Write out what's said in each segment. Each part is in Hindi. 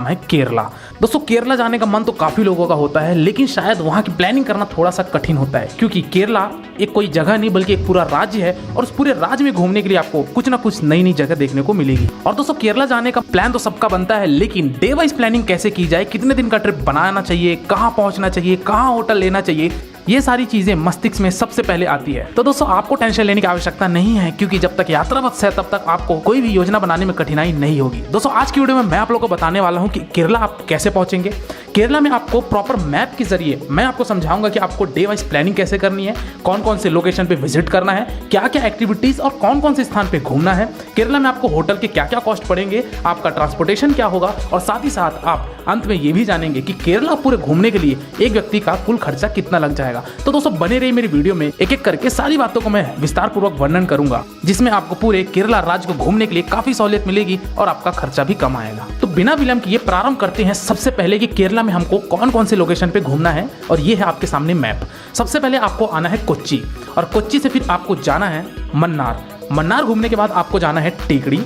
है केरला। दोस्तों केरला जाने का मन तो काफ़ी लोगों का होता है, लेकिन शायद वहाँ की प्लानिंग करना थोड़ा सा कठिन होता है, क्योंकि केरला एक कोई जगह नहीं बल्कि एक पूरा राज्य है और उस पूरे राज्य में घूमने के लिए आपको कुछ ना कुछ नई नई जगह देखने को मिलेगी। और दोस्तों केरला जाने का प्लान तो सबका बनता है, लेकिन डे वाइज प्लानिंग कैसे की जाए, कितने दिन का ट्रिप बनाना चाहिए, कहाँ पहुँचना चाहिए, कहाँ होटल लेना चाहिए, ये सारी चीजें मस्तिष्क में सबसे पहले आती है। तो दोस्तों आपको टेंशन लेने की आवश्यकता नहीं है, क्योंकि जब तक यात्रा वक्त है तब तक आपको कोई भी योजना बनाने में कठिनाई नहीं होगी। दोस्तों आज की वीडियो में मैं आप लोगों को बताने वाला हूं कि केरला आप कैसे पहुंचेंगे। केरला में आपको प्रॉपर मैप के जरिए मैं आपको समझाऊंगा कि आपको डे वाइज प्लानिंग कैसे करनी है, कौन कौन से लोकेशन पे विजिट करना है, क्या क्या एक्टिविटीज और कौन कौन से स्थान पे घूमना है। केरला में आपको होटल के क्या क्या कॉस्ट पड़ेंगे, आपका ट्रांसपोर्टेशन क्या होगा, और साथ ही साथ आप अंत में ये भी जानेंगे कि केरला पूरे घूमने के लिए एक व्यक्ति का कुल खर्चा कितना लग जाएगा। तो दोस्तों बने रहिए मेरी वीडियो में, एक एक करके सारी बातों को मैं विस्तार पूर्वक वर्णन करूंगा, जिसमें आपको पूरे केरला राज्य को घूमने के लिए काफी सहूलियत मिलेगी और आपका खर्चा भी कम आएगा। तो बिना विलंब किए प्रारंभ करते हैं सबसे पहले कि केरला में हमको कौन कौन से लोकेशन पे घूमना है, और ये है आपके सामने मैप। सबसे पहले आपको आना है कोच्चि, और कोच्चि से फिर आपको जाना है मन्नार। मन्नार घूमने के बाद आपको जाना है टेकड़ी।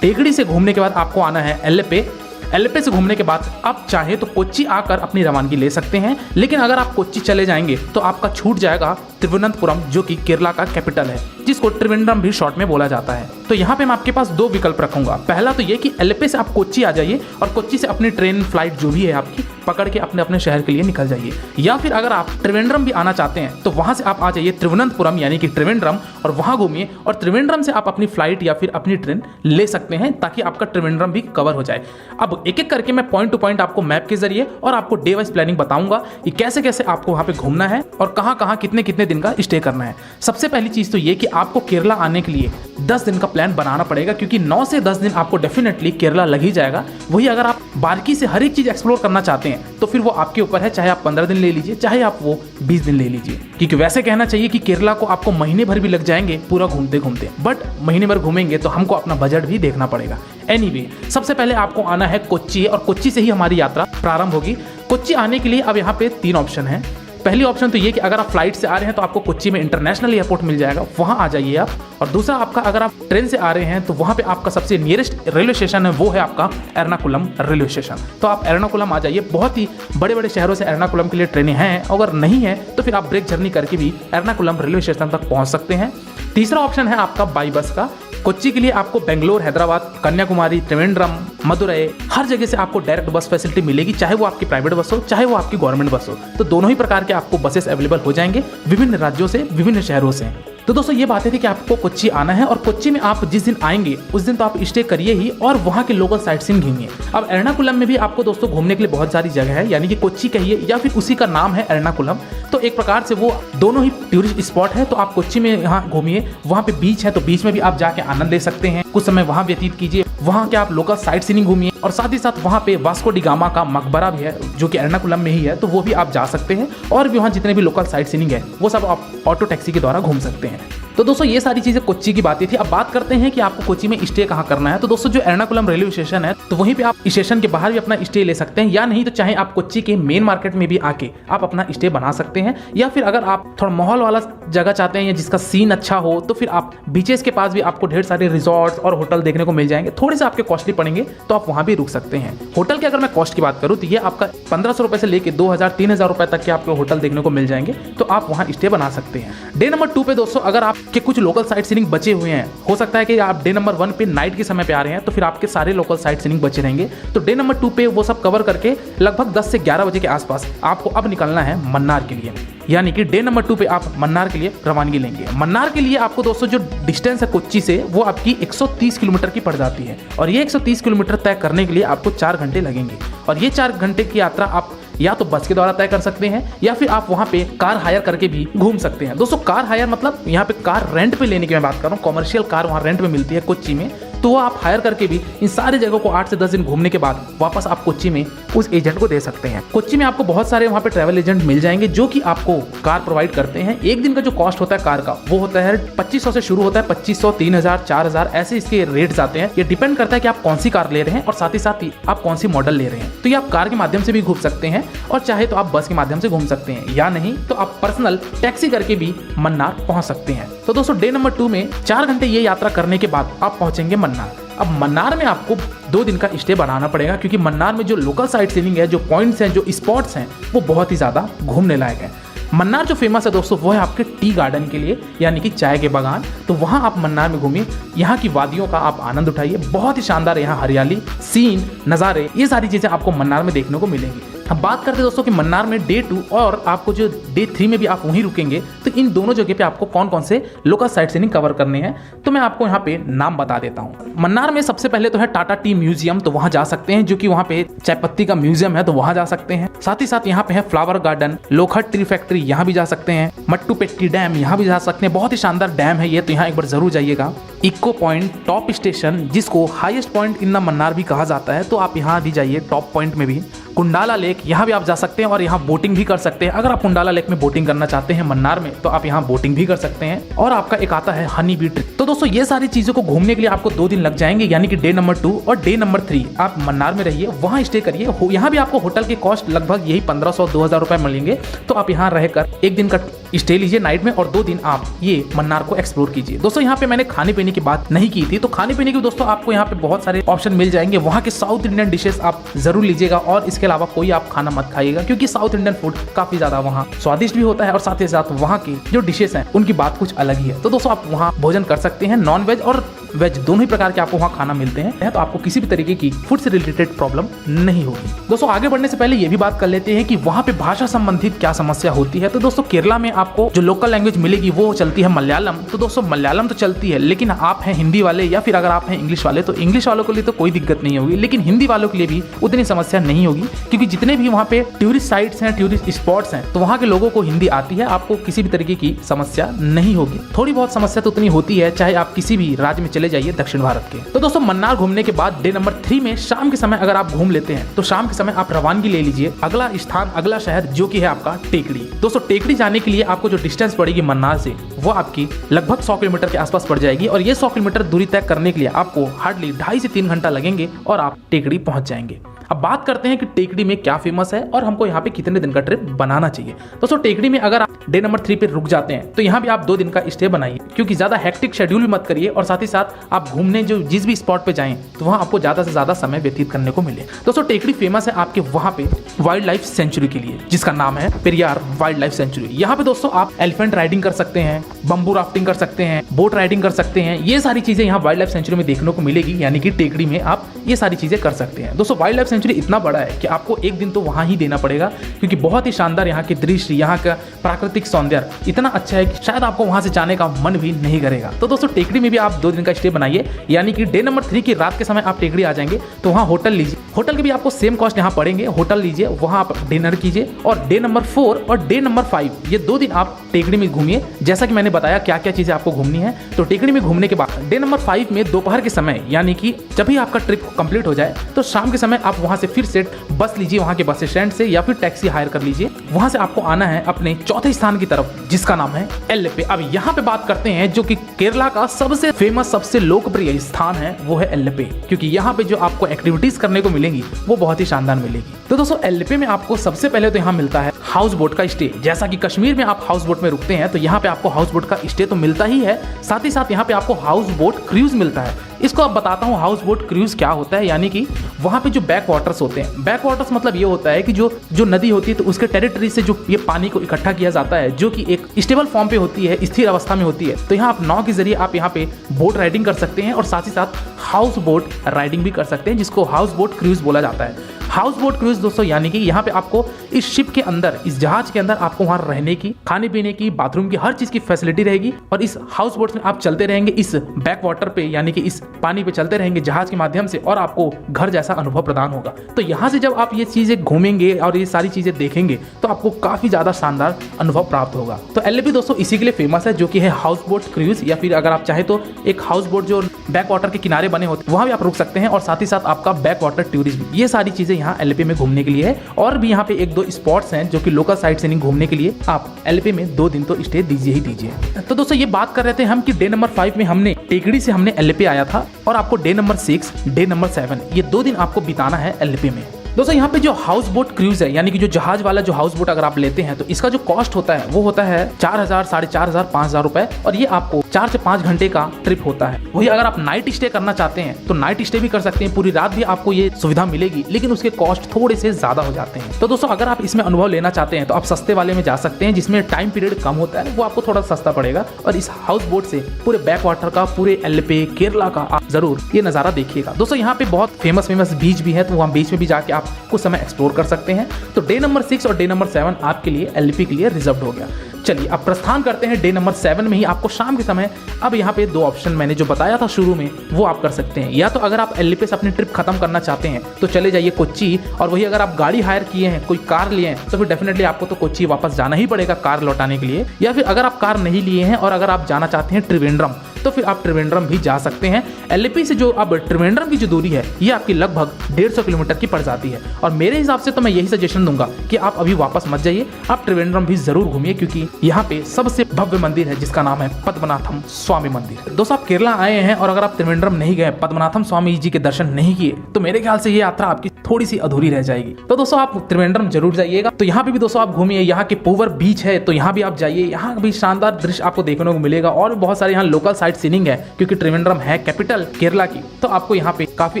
टेकड़ी से घूमने के बाद आपको आना है एलेप्पे। एलेप्पे से घूमने के बाद आप चाहे तो कोच्चि आकर अपनी रवानगी ले सकते हैं, लेकिन अगर आप कोच्चि चले जाएंगे तो आपका छूट जाएगा तिरुवनंतपुरम, जो कि केरला का कैपिटल है, जिसको त्रिवेंद्रम भी शॉर्ट में बोला जाता है। तो यहाँ पे मैं आपके पास दो विकल्प रखूंगा। पहला तो ये कि एलेप्पे से आप कोच्चि आ जाइए और कोच्चि से अपनी ट्रेन फ्लाइट जो भी है आपकी पकड़ के अपने अपने शहर के लिए निकल जाइए, या फिर अगर आप त्रिवेंद्रम भी आना चाहते हैं तो वहां से आप आ जाइए तिरुवनंतपुरम यानी कि त्रिवेंद्रम, और वहां घूमिए, और त्रिवेंद्रम से आप अपनी फ्लाइट या फिर अपनी ट्रेन ले सकते हैं, ताकि आपका त्रिवेंद्रम भी कवर हो जाए। अब एक एक करके मैं पॉइंट टू पॉइंट आपको मैप के जरिए और आपको डे वाइज प्लानिंग बताऊंगा कि कैसे कैसे आपको वहां पे घूमना है और कहां कहां कितने कितने दिन का स्टे करना है। सबसे पहली चीज तो ये कि आपको केरला आने के लिए 10 दिन का प्लान बनाना पड़ेगा, क्योंकि 9 से 10 दिन आपको डेफिनेटली केरला लग ही जाएगा। वही अगर आप बारीकी से हर एक चीज एक्सप्लोर करना चाहते हैं तो फिर वो आपके ऊपर है, चाहे आप 15 दिन ले लीजिए, चाहे आप वो 20 दिन ले लीजिए। क्योंकि वैसे कहना चाहिए कि केरला को आपको महीने भर भी लग जाएंगे पूरा घूमते घूमते, बट महीने भर घूमेंगे तो हमको अपना बजट भी देखना पड़ेगा। एनीवे, सबसे पहले आपको आना है कोच्चि, और कोच्चि से ही हमारी यात्रा प्रारंभ होगी। कोच्चि आने के लिए अब यहाँ पे 3 ऑप्शन है। पहली ऑप्शन तो ये कि अगर आप फ्लाइट से आ रहे हैं तो आपको कोच्चि में इंटरनेशनल एयरपोर्ट मिल जाएगा, वहां आ जाइए आप। और दूसरा आपका, अगर आप ट्रेन से आ रहे हैं तो वहां पे आपका सबसे नियरेस्ट रेलवे स्टेशन है, वो है आपका एर्नाकुलम रेलवे स्टेशन। तो आप एर्नाकुलम आ जाइए। बहुत ही बड़े बड़े शहरों से एर्नाकुलम के लिए ट्रेनें हैं, अगर नहीं है तो फिर आप ब्रेक जर्नी करके भी एर्नाकुलम रेलवे स्टेशन तक पहुंच सकते हैं। तीसरा ऑप्शन है आपका बाई बस का। कोच्चि के लिए आपको बेंगलोर, हैदराबाद, कन्याकुमारी, त्रिवेंद्रम, मदुरई, हर जगह से आपको डायरेक्ट बस फैसिलिटी मिलेगी, चाहे वो आपकी प्राइवेट बस हो चाहे वो आपकी गवर्नमेंट बस हो। तो दोनों ही प्रकार के आपको बसेस अवेलेबल हो जाएंगे विभिन्न राज्यों से, विभिन्न शहरों से। तो दोस्तों ये बातें थी कि आपको कोच्चि आना है, और कोच्चि में आप जिस दिन आएंगे उस दिन तो आप स्टे करिए ही और वहाँ के लोकल साइट सीइंग घूमिए। अब एर्नाकुलम में भी आपको दोस्तों घूमने के लिए बहुत सारी जगह है, यानी कि कोच्चि कहिए या फिर उसी का नाम है एर्नाकुलम। तो एक प्रकार से वो दोनों ही टूरिस्ट स्पॉट है। तो आप कोच्चि में यहाँ घूमिए, वहाँ पे बीच है तो बीच में भी आप जाके आनंद ले सकते हैं, कुछ समय वहाँ व्यतीत कीजिए, वहाँ के आप लोकल साइट सीइंग घूमिए, और साथ ही साथ वहाँ पे वास्को डी गामा का मकबरा भी है जो कि एर्नाकुलम में ही है, तो वो भी आप जा सकते हैं। और भी वहाँ जितने भी लोकल साइट सीइंग है वो सब आप ऑटो टैक्सी के द्वारा घूम सकते हैं। तो दोस्तों ये सारी चीजें कोच्चि की बातें थी। अब बात करते हैं कि आपको कोच्चि में स्टे कहाँ करना है। तो दोस्तों जो एर्नाकुलम रेलवे स्टेशन है तो वहीं पे आप स्टेशन के बाहर भी अपना स्टे ले सकते हैं, या नहीं तो चाहे आप कोच्चि के मेन मार्केट में भी आके आप अपना स्टे बना सकते हैं, या फिर अगर आप थोड़ा माहौल वाला जगह चाहते हैं या जिसका सीन अच्छा हो तो फिर आप बीचेस के पास भी आपको ढेर सारे रिजॉर्ट्स और होटल देखने को मिल जाएंगे। थोड़े से आपके कॉस्टली पड़ेंगे तो आप वहाँ भी रुक सकते हैं। होटल की अगर मैं कॉस्ट की बात करूँ तो ये आपका 1500 रुपए से लेकर 2000-3000 रुपए तक के आपको होटल देखने को मिल जाएंगे, तो आप वहाँ स्टे बना सकते हैं। डे नंबर 2 पे दोस्तों अगर आपके कुछ लोकल साइट सीइंग बचे हुए हैं, हो सकता है कि आप डे नंबर 1 पे नाइट के समय पे आ रहे हैं तो फिर आपके सारे लोकल साइट सीइंग बचे रहेंगे। तो डे नंबर 2 पे वो सब कवर करके लगभग 10 से 11 बजे के आसपास आपको अब निकलना है मन्नार के लिए, यानी कि डे नंबर 2 पे आप मन्नार के लिए रवानगी लेंगे। मन्नार के लिए आपको दोस्तों जो डिस्टेंस है कोच्चि से वो आपकी 130 किलोमीटर की पड़ जाती है, और ये 130 किलोमीटर तय करने के लिए आपको 4 घंटे लगेंगे। और ये 4 घंटे की यात्रा आप या तो बस के द्वारा तय कर सकते हैं, या फिर आप वहाँ पे कार हायर करके भी घूम सकते हैं। दोस्तों कार हायर मतलब यहाँ पे कार रेंट पे लेने की मैं बात कर रहा हूँ। कॉमर्शियल कार वहाँ रेंट पे मिलती है कोच्चि में, तो वो आप हायर करके भी इन सारी जगहों को 8 से 10 दिन घूमने के बाद वापस आप कोच्चि में उस एजेंट को दे सकते हैं। कोच्चि में आपको बहुत सारे वहाँ पे ट्रैवल एजेंट मिल जाएंगे जो कि आपको कार प्रोवाइड करते हैं। एक दिन का जो कॉस्ट होता है कार का वो होता है 2500 से शुरू होता है, 2500, 3000, 4000 ऐसे इसके रेट्स आते हैं। ये डिपेंड करता है कि आप कौन सी कार ले रहे हैं और साथ ही आप कौन सी मॉडल ले रहे हैं। तो ये आप कार के माध्यम से भी घूम सकते हैं, और चाहे तो आप बस के माध्यम से घूम सकते हैं, या नहीं तो आप पर्सनल टैक्सी करके भी मन्नार पहुंच सकते हैं। तो दोस्तों डे नंबर 2 में 4 घंटे ये यात्रा करने के बाद आप पहुंचेंगे मन्नार। अब मन्नार में आपको 2 दिन का स्टे बनाना पड़ेगा, क्योंकि मन्नार में जो लोकल साइट सीइंग है, जो पॉइंट्स हैं, जो स्पॉट्स हैं, वो बहुत ही ज़्यादा घूमने लायक है। मन्नार जो फेमस है दोस्तों वो है आपके टी गार्डन के लिए, यानी कि चाय के बागान। तो वहाँ आप मन्नार में घूमिए, यहाँ की वादियों का आप आनंद उठाइए। बहुत ही शानदार यहाँ हरियाली, सीन, नज़ारे, ये सारी चीज़ें आपको मन्नार में देखने को मिलेंगी। अब बात करते हैं दोस्तों कि मन्नार में डे 2 और आपको जो डे 3 में भी आप वहीं रुकेंगे, तो इन दोनों जगह पे आपको कौन कौन से लोकल साइट सीइंग कवर करने हैं, तो मैं आपको यहाँ पे नाम बता देता हूँ। मन्नार में सबसे पहले तो है टाटा टी म्यूजियम, तो वहाँ जा सकते हैं, जो कि वहाँ पे चाय पत्ती का म्यूजियम है, तो वहाँ जा सकते हैं। साथ ही साथ यहाँ पे है फ्लावर गार्डन, लोखंड ट्री फैक्ट्री, यहाँ भी जा सकते हैं। मट्टूपेट्टी डैम, यहाँ भी जा सकते हैं, बहुत ही शानदार डैम है ये, तो यहाँ एक बार जरूर जाइएगा। इको पॉइंट, टॉप स्टेशन, जिसको highest point in the Mannar भी कहा जाता है, तो आप यहाँ भी जाइए टॉप पॉइंट में भी। कुंडाला लेक, यहाँ भी आप जा सकते हैं और यहाँ बोटिंग भी कर सकते हैं। अगर आप कुंडाला लेक में बोटिंग करना चाहते हैं मन्नार में, तो आप यहाँ बोटिंग भी कर सकते हैं। और आपका एक आता है हनी बी ट्रिप। तो दोस्तों ये सारी चीज़ों को घूमने के लिए आपको 2 दिन लग जाएंगे, यानी कि डे नंबर 2 और डे नंबर 3 आप मन्नार में रहिए, वहाँ स्टे करिए। यहाँ भी आपको होटल के कॉस्ट लगभग यही 1500-2000 रुपये मिलेंगे। तो आप यहाँ रहकर 1 दिन का स्टे लीजिए नाइट में, और 2 दिन आप ये मन्नार को एक्सप्लोर कीजिए। दोस्तों यहाँ पे मैंने खाने पीने की बात नहीं की थी, तो खाने पीने की दोस्तों आपको यहाँ पे बहुत सारे ऑप्शन मिल जाएंगे। वहाँ के साउथ इंडियन डिशेस आप जरूर लीजिएगा, और इसके अलावा कोई आप खाना मत खाइएगा, क्योंकि साउथ इंडियन फूड काफी ज्यादा वहाँ स्वादिष्ट भी होता है, और साथ ही साथ वहाँ की जो डिशेस हैं उनकी बात कुछ अलग ही है। तो दोस्तों आप वहाँ भोजन कर सकते हैं, नॉन वेज और वेज दोनों ही प्रकार के आपको वहाँ खाना मिलते हैं, तो आपको किसी भी तरीके की फूड से रिलेटेड प्रॉब्लम नहीं होगी। दोस्तों आगे बढ़ने से पहले ये भी बात कर लेते हैं कि वहाँ पे भाषा संबंधित क्या समस्या होती है। तो दोस्तों केरला में आपको जो लोकल लैंग्वेज मिलेगी वो चलती है मलयालम। तो दोस्तों मलयालम तो चलती है, लेकिन आप हैं हिंदी वाले या फिर अगर आप हैं इंग्लिश वाले, तो इंग्लिश वालों के लिए तो कोई दिक्कत नहीं होगी, लेकिन हिंदी वालों के लिए भी उतनी समस्या नहीं होगी, क्योंकि जितने भी वहाँ पे टूरिस्ट साइट्स हैं, टूरिस्ट स्पॉट्स हैं, तो वहाँ के लोगों को हिंदी आती है। आपको किसी भी तरीके की समस्या नहीं होगी। थोड़ी बहुत समस्या तो उतनी होती है, चाहे आप किसी भी राज्य में चले जाइए दक्षिण भारत के। तो दोस्तों मन्नार घूमने के बाद डे नंबर 3 में शाम के समय अगर आप घूम लेते हैं, तो शाम के समय आप रवानगी ले लीजिए। अगला स्थान, अगला शहर जो कि है आपका टेकड़ी। दोस्तों टेकड़ी जाने के लिए आपको जो डिस्टेंस पड़ेगी मन्नार से, वो आपकी लगभग 100 किलोमीटर के आसपास पड़ जाएगी, और ये 100 किलोमीटर दूरी तय करने के लिए आपको हार्डली 2.5 से 3 घंटा लगेंगे और आप टेकड़ी पहुंच जाएंगे। अब बात करते हैं कि टेकड़ी में क्या फेमस है और हमको यहाँ पे कितने दिन का ट्रिप बनाना चाहिए। दोस्तों टेकड़ी में अगर आप डे नंबर 3 पे रुक जाते हैं, तो यहाँ भी आप 2 दिन का स्टे बनाइए, क्योंकि ज्यादा हेक्टिक शेड्यूल भी मत करिए, और साथ ही साथ आप घूमने जो जिस भी स्पॉट पे जाएं, तो वहाँ आपको ज्यादा से ज्यादा समय व्यतीत करने को मिले। दोस्तों टेकड़ी फेमस है आपके वहाँ पे वाइल्ड लाइफ सेंचुरी के लिए, जिसका नाम है पेरियार वाइल्ड लाइफ सेंचुरी। यहाँ पे दोस्तों आप एलिफेंट राइडिंग कर सकते हैं, बम्बू राफ्टिंग कर सकते हैं, बोट राइडिंग कर सकते हैं। ये सारी चीजें यहाँ वाइल्ड लाइफ सेंचुरी में देखने को मिलेगी, यानी कि टेकड़ी में आप ये सारी चीजें कर सकते हैं। दोस्तों वाइल्ड लाइफ सेंचुरी इतना बड़ा है कि आपको 1 दिन तो वहां ही देना पड़ेगा, क्योंकि बहुत ही शानदार यहाँ के दृश्य, यहाँ का प्राकृतिक सौंदर्य इतना अच्छा है कि शायद आपको वहां से जाने का मन भी नहीं करेगा। तो दोस्तों टेकड़ी में भी आप 2 दिन का स्टे बनाइए, यानी कि डे नंबर 3 की रात के समय आप टेकड़ी आ जाएंगे, तो वहाँ होटल लीजिए। होटल के भी आपको सेम कॉस्ट यहाँ पड़ेंगे, होटल लीजिए, वहाँ आप डिनर कीजिए, और डे नंबर 4 और डे नंबर 5 ये 2 दिन आप टेकड़ी में घूमिए। जैसा कि मैंने बताया क्या क्या चीजें आपको घूमनी है। तो टेकड़ी में घूमने के बाद डे नंबर 5 में दोपहर के समय, यानी कि जब भी आपका ट्रिप कंप्लीट हो जाए, तो शाम के समय आप वहां से फिर से बस लीजिए, वहां के बस स्टैंड से, या फिर टैक्सी हायर कर लीजिए। वहां से आपको आना है अपने चौथे स्थान की तरफ, जिसका नाम है एल्लेपे। अब यहाँ पे बात करते हैं जो कि केरला का सबसे फेमस, सबसे लोकप्रिय स्थान है, वो है एल्लेपे, क्योंकि यहाँ पे जो आपको एक्टिविटीज करने को मिलेंगी वो बहुत ही शानदार मिलेगी। तो दोस्तों एल्लेपे में आपको सबसे पहले तो यहाँ मिलता है हाउस बोट का स्टे। जैसा कि कश्मीर में आप हाउस बोट में रुकते हैं, तो यहाँ पे आपको हाउस बोट का स्टे तो मिलता ही है, साथ ही साथ यहाँ पे आपको हाउस बोट क्रूज मिलता है। इसको अब बताता हूँ हाउस बोट क्रूज क्या होता है। यानी कि वहाँ पे जो बैक वाटर्स होते हैं, बैक वाटर्स मतलब ये होता है कि जो नदी होती है, तो उसके टेरिटरी से जो ये पानी को इकट्ठा किया जाता है, जो कि एक स्टेबल फॉर्म पे होती है, स्थिर अवस्था में होती है। तो यहाँ आप नाव के जरिए आप यहाँ पे बोट राइडिंग कर सकते हैं, और साथ ही साथ हाउस बोट राइडिंग भी कर सकते हैं, जिसको हाउस बोट क्रूज बोला जाता है। हाउस बोट क्रूज दोस्तों, यानी कि यहाँ पे आपको इस शिप के अंदर, इस जहाज के अंदर आपको वहाँ रहने की, खाने पीने की, बाथरूम की, हर चीज की फैसिलिटी रहेगी, और इस हाउस बोट में आप चलते रहेंगे इस बैक वाटर पे, यानी कि इस पानी पे चलते रहेंगे जहाज के माध्यम से, और आपको घर जैसा अनुभव प्रदान होगा। तो यहाँ से जब आप ये चीजें घूमेंगे और ये सारी चीजें देखेंगे, तो आपको काफी ज्यादा शानदार अनुभव प्राप्त होगा। तो एल्लेपे दोस्तों इसी के लिए फेमस है, जो कि है हाउस बोट क्रूज, या फिर अगर आप चाहे तो एक हाउस बोट जो बैक वाटर के किनारे बने होते हैं, वहां भी आप रुक सकते हैं, और साथ ही साथ आपका बैक वाटर टूरिज्म, ये सारी चीजें यहाँ एल्लेपे में घूमने के लिए है। और भी यहाँ पे 1-2 स्पॉट्स हैं जो कि लोकल साइट सीइंग घूमने के लिए आप एल्लेपे में 2 दिन तो स्टे दीजिए ही दीजिए। तो दोस्तों ये बात कर रहे थे हम कि डे नंबर 5 में हमने टेकड़ी से हमने एल्लेपे आया था, और आपको डे नंबर 6, डे नंबर 7 ये 2 दिन आपको बिताना है एल्लेपे में। दोस्तों यहाँ पे जो हाउस बोट क्रूज है, यानी कि जो जहाज वाला जो हाउस बोट अगर आप लेते हैं तो इसका जो कॉस्ट होता है वो होता है 4,000, 4,500, 5,000 रुपए, और ये आपको 4 से 5 घंटे का ट्रिप होता है। वही अगर आप नाइट स्टे करना चाहते हैं तो नाइट स्टे भी कर सकते हैं, पूरी रात भी आपको ये सुविधा मिलेगी, लेकिन उसके कॉस्ट थोड़े से ज्यादा हो जाते हैं। तो दोस्तों अगर आप इसमें अनुभव लेना चाहते हैं तो आप सस्ते वाले में जा सकते हैं, जिसमें टाइम पीरियड कम होता है, वो आपको थोड़ा सस्ता पड़ेगा। और इस हाउस बोट से पूरे बैक वाटर का, पूरे एल्पे केरला का आप जरूर ये नजारा देखिएगा। दोस्तों यहाँ पे बहुत फेमस बीच भी है, तो वहाँ बीच में भी जाके आप कुछ समय एक्सप्लोर कर सकते हैं। तो डे नंबर 6 और डे नंबर 7 आपके लिए एलपी के लिए रिजर्व हो गया। चलिए अब प्रस्थान करते हैं डे नंबर 7 में ही। आपको शाम के समय अब यहाँ पे 2 ऑप्शन मैंने जो बताया था शुरू में वो आप कर सकते हैं। या तो अगर आप एलपी से अपनी ट्रिप खत्म करना चाहते हैं तो चले जाइए कोच्चि, और वही अगर आप गाड़ी हायर किए हैं, कोई कार लिए हैं, तो फिर डेफिनेटली आपको तो कोच्चि वापस जाना ही पड़ेगा कार लौटाने के लिए। या फिर अगर आप कार नहीं लिए हैं और अगर आप जाना चाहते हैं त्रिवेंद्रम, तो फिर आप त्रिवेंद्रम भी जा सकते हैं। एलपी से जो अब त्रिवेंद्रम की जो दूरी है ये आपकी लगभग 150 किलोमीटर की पड़ जाती है, और मेरे हिसाब से तो मैं यही सजेशन दूंगा कि आप अभी वापस मत जाइए, आप त्रिवेंद्रम भी जरूर घूमिए, क्योंकि यहाँ पे सबसे भव्य मंदिर है जिसका नाम है पद्मनाभम स्वामी मंदिर। दोस्तों आप केरला आए हैं और अगर आप त्रिवेंद्रम नहीं गए, पद्मनाभम स्वामी जी के दर्शन नहीं किए, तो मेरे ख्याल से ये यात्रा आपकी थोड़ी सी अधूरी रह जाएगी। तो दोस्तों आप त्रिवेंद्रम जरूर जाइएगा। तो यहाँ पे भी दोस्तों आप घूमिए, यहाँ के पूवर बीच है तो यहाँ भी आप जाइए, यहाँ भी शानदार दृश्य आपको देखने को मिलेगा, और बहुत सारे यहाँ लोकल साइट सीनिंग है, क्योंकि त्रिवेंद्रम है कैपिटल केरला की, तो आपको यहाँ पे काफी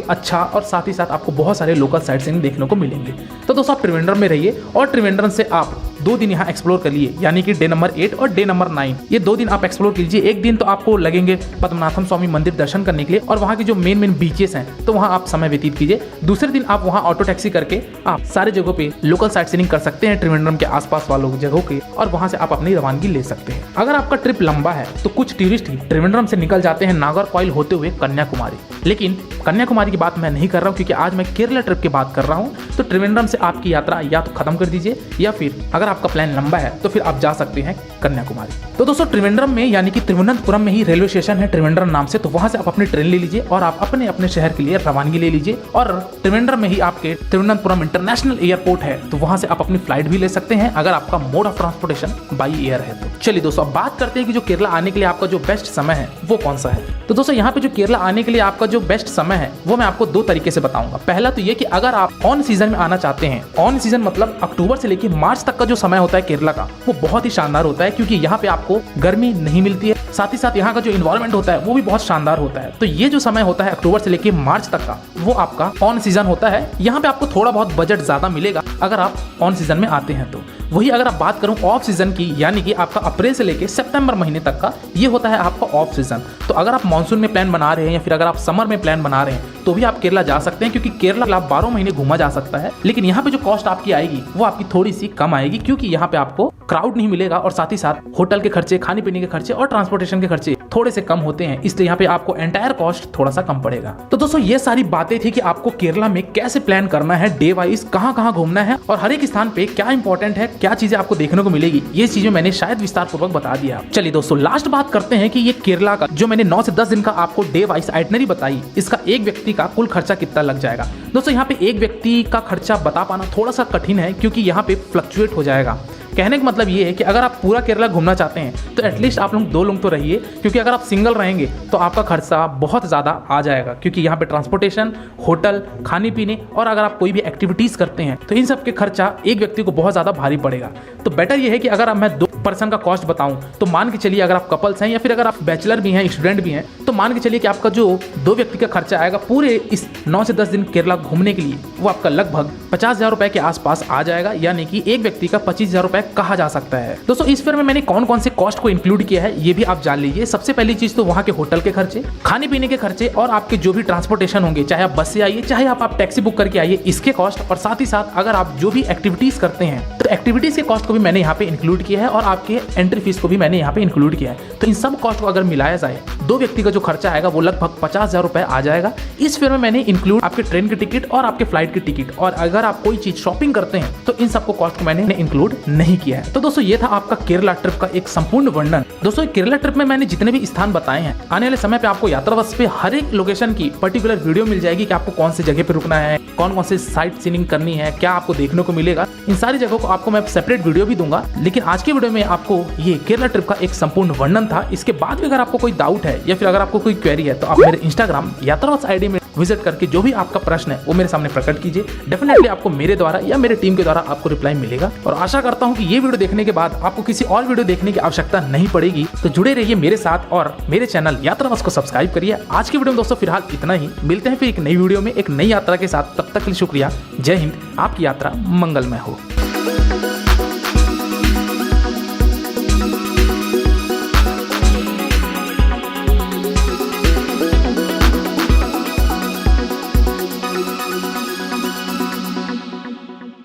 अच्छा और साथ ही साथ आपको बहुत सारे लोकल साइट सीनिंग देखने को मिलेंगे। तो दोस्तों आप त्रिवेंद्रम में रहिए और त्रिवेंद्रम से आप 2 दिन यहाँ एक्सप्लोर कर लिए, यानी कि डे नंबर 8 और डे नंबर 9, ये 2 दिन आप एक्सप्लोर कीजिए। एक दिन तो आपको लगेंगे पद्मनाभम स्वामी मंदिर दर्शन करने के लिए और वहाँ के जो मेन बीचेस हैं तो वहाँ आप समय व्यतीत कीजिए। दूसरे दिन आप वहाँ ऑटो टैक्सी करके आप सारे जगहों पे लोकल साइट सीनिंग कर सकते हैं त्रिवेंद्रम के आसपास वालों जगहों के, और वहाँ से आप अपनी रवानगी ले सकते हैं। अगर आपका ट्रिप लंबा है तो कुछ टूरिस्ट ही त्रिवेंद्रम से निकल जाते हैं नागरकोइल होते हुए कन्याकुमारी, लेकिन कन्याकुमारी की बात मैं नहीं कर रहा हूँ, क्योंकि आज मैं केरला ट्रिप की बात कर रहा हूँ। तो त्रिवेंद्रम से आपकी यात्रा या तो खत्म कर दीजिए, या फिर अगर आपका प्लान लंबा है तो फिर आप जा सकते हैं कन्याकुमारी। तो दोस्तों त्रिवेंद्रम में, यानी कि तिरुवनंतपुरम में ही रेलवे स्टेशन है त्रिवेंद्रम नाम से, तो वहां से आप अपनी ट्रेन ले लीजिए और आप अपने अपने शहर के लिए रवानगी ले लीजिए। और त्रिवेंद्रम में ही आपके तिरुवनंतपुरम इंटरनेशनल एयरपोर्ट है, तो वहां से आप अपनी फ्लाइट भी ले सकते हैं अगर आपका mode of transportation by air है तो। चलिए दोस्तों अब बात करते हैं कि जो केरला आने के लिए आपका जो बेस्ट समय है वो कौन सा है। तो दोस्तों यहाँ पे जो केरला आने के लिए आपका जो बेस्ट समय है वो मैं आपको 2 तरीके से बताऊंगा। पहला तो ये कि अगर आप ऑन सीजन में आना चाहते हैं, ऑन सीजन मतलब अक्टूबर से लेकर मार्च तक का जो समय होता है केरला का, वो बहुत ही शानदार होता है, क्योंकि यहाँ पे आपको गर्मी नहीं मिलती है, साथ ही साथ यहाँ का जो इन्वायरमेंट होता है वो भी बहुत शानदार होता है। तो ये जो समय होता है अक्टूबर से लेकर मार्च तक का, वो आपका ऑन सीजन होता है। यहाँ पे आपको थोड़ा बहुत बजट ज्यादा मिलेगा अगर आप ऑन सीजन में आते हैं तो। वही अगर आप बात करूं ऑफ सीजन की, यानी कि आपका अप्रैल से लेकर सितंबर महीने तक का, ये होता है आपका ऑफ सीजन। तो अगर आप मानसून में प्लान बना रहे हैं या फिर अगर आप समर में प्लान बना रहे हैं तो भी आप केरला जा सकते हैं, क्योंकि केरला आप 12 महीने घूमा जा सकता है। लेकिन यहाँ पे जो कॉस्ट आपकी आएगी वो आपकी थोड़ी सी कम आएगी, क्योंकि यहाँ पे आपको क्राउड नहीं मिलेगा और साथ ही साथ होटल के खर्चे, खाने पीने के खर्चे और ट्रांसपोर्टेशन के खर्चे थोड़े से कम होते हैं, इसलिए यहाँ पे आपको एंटायर कॉस्ट थोड़ा सा कम पड़ेगा। तो दोस्तों ये सारी बातें थी कि आपको केरला में कैसे प्लान करना है, डे वाइज कहाँ घूमना है और हर एक स्थान पे क्या इंपॉर्टेंट है, क्या चीजें आपको देखने को मिलेगी, ये चीजें मैंने शायद विस्तार पूर्वक बता दिया। चलिए दोस्तों लास्ट बात करते हैं कि ये केरला का जो मैंने 9 से 10 दिन का आपको डे वाइज आइटनरी बताई, इसका एक व्यक्ति का कुल खर्चा कितना लग जाएगा। दोस्तों यहाँ पे एक व्यक्ति का खर्चा बता पाना थोड़ा सा कठिन है, क्योंकि यहाँ पे फ्लक्चुएट हो जाएगा। कहने का मतलब ये है कि अगर आप पूरा केरला घूमना चाहते हैं तो एटलीस्ट आप लोग 2 लोग तो रहिए, क्योंकि अगर आप सिंगल रहेंगे तो आपका खर्चा बहुत ज़्यादा आ जाएगा, क्योंकि यहाँ पे ट्रांसपोर्टेशन, होटल, खाने पीने और अगर आप कोई भी एक्टिविटीज़ करते हैं तो इन सब के खर्चा एक व्यक्ति को बहुत ज़्यादा भारी पड़ेगा। तो बेटर ये है कि अगर मैं 2 पर्सन का कॉस्ट बताऊं तो मान के चलिए अगर आप कपल्स हैं या फिर अगर आप बैचलर भी हैं, स्टूडेंट भी हैं, तो मान के चलिए कि आपका जो 2 व्यक्ति का खर्चा आएगा पूरे इस 9 से 10 दिन केरला घूमने के लिए, वो आपका लगभग 50,000 रुपए के आसपास आ जाएगा, यानी कि एक व्यक्ति का 25,000 रुपए कहा जा सकता है। दोस्तों इस फेयर में मैंने कौन कौन से कॉस्ट को इंक्लूड किया है ये भी आप जान लीजिए। सबसे पहली चीज तो वहाँ के होटल के खर्चे, खाने पीने के खर्चे और आपके जो भी ट्रांसपोर्टेशन होंगे, चाहे आप बस से आइए चाहे आप टैक्सी बुक करके आइए, इसके कॉस्ट, और साथ ही साथ अगर आप जो भी एक्टिविटीज करते हैं तो एक्टिविटीज के कॉस्ट को भी मैंने यहाँ पे इंक्लूड किया है, और आपके एंट्री फीस को भी मैंने यहाँ पे इंक्लूड किया है। तो इन सब कॉस्ट को अगर मिलाया जाए 2 व्यक्ति का जो खर्चा आएगा वो लगभग 50,000 रुपए आ जाएगा। इस फेयर में मैंने इंक्लूड आपके ट्रेन की टिकट और आपके फ्लाइट की टिकट, और अगर आप कोई चीज शॉपिंग करते हैं तो इन सबको कॉस्ट को मैंने इंक्लूड नहीं किया है। तो दोस्तों ये था आपका केरला ट्रिप का एक संपूर्ण वर्णन। दोस्तों केरला ट्रिप में मैंने जितने भी स्थान बताए हैं, आने वाले समय पे आपको यात्रा बस पे हर एक लोकेशन की पर्टिकुलर वीडियो मिल जाएगी कि आपको कौन सी जगह पे रुकना है, कौन कौन से साइट सीनिंग करनी है, क्या आपको देखने को मिलेगा। इन सारी जगहों को आपको मैं सेपरेट वीडियो भी दूंगा, लेकिन आज के वीडियो में आपको ये केरला ट्रिप का एक संपूर्ण वर्णन था। इसके बाद भी अगर आपको कोई डाउट है या फिर अगर आपको कोई क्वेरी है तो आप मेरे इंस्टाग्राम यात्रा बस आईडी में विजिट करके जो भी आपका प्रश्न है वो मेरे सामने प्रकट कीजिए। डेफिनेटली आपको मेरे द्वारा या मेरे टीम के द्वारा आपको रिप्लाई मिलेगा। और आशा करता हूँ कि ये वीडियो देखने के बाद आपको किसी और वीडियो देखने की आवश्यकता नहीं पड़ेगी। तो जुड़े रहिए मेरे साथ और मेरे चैनल यात्रा बस को सब्सक्राइब करिए। आज की वीडियो में दोस्तों फिलहाल इतना ही। मिलते हैं फिर एक नई वीडियो में एक नई यात्रा के साथ। तब तक के लिए शुक्रिया। जय हिंद। आपकी यात्रा मंगलमय हो।